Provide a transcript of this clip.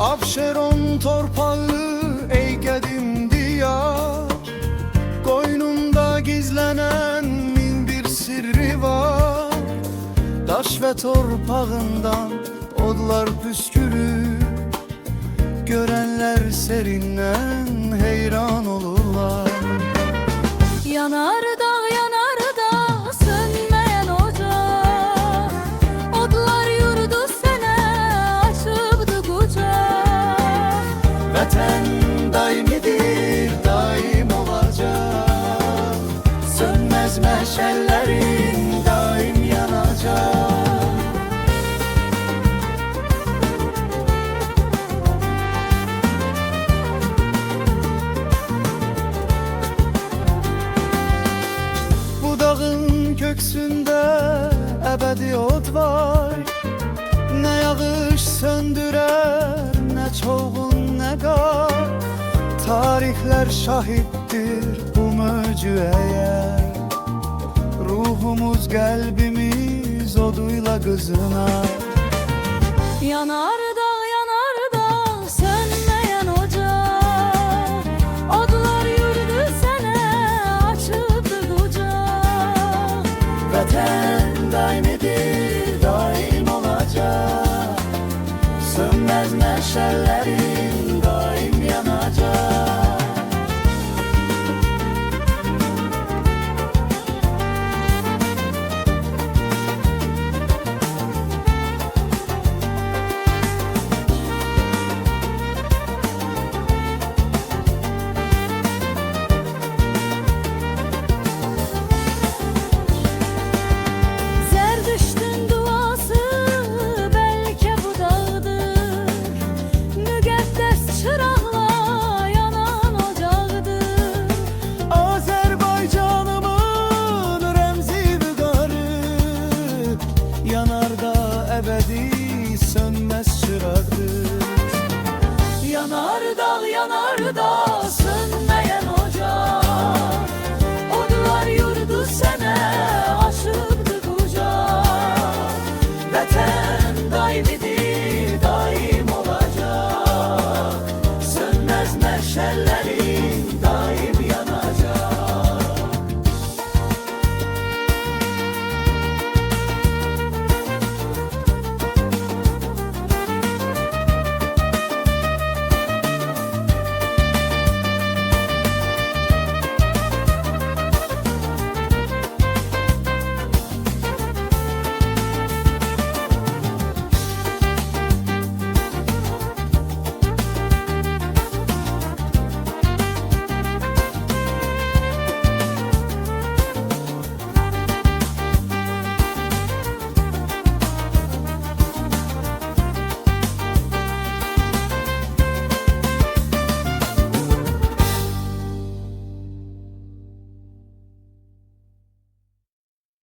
Abşeron torpağı ey qədim diyar, qoynunda gizlenen min bir sirri var. Daş ve torpağından odlar püskürür, görenler serinden heyran olurlar. Yanar da sönmeyen ocak, odlar yurdu sene açıbdı kucak. Vətən daimidir, daim olacak, sönmez meşəllərin daim yanacak. Dağın köksünde ebedi od var, ne yağış söndürer, ne çoğun ne kar. Tarihler şahittir bu möcüeye, ruhumuz kalbimiz oduyla kızınar. Yanar da sönmeyen ocak, odlar yurdu sene açıbdı kucak. Vətən daimidir, daim olacak, sönmez meşəllərin daim yanacak. Yanar da ebedi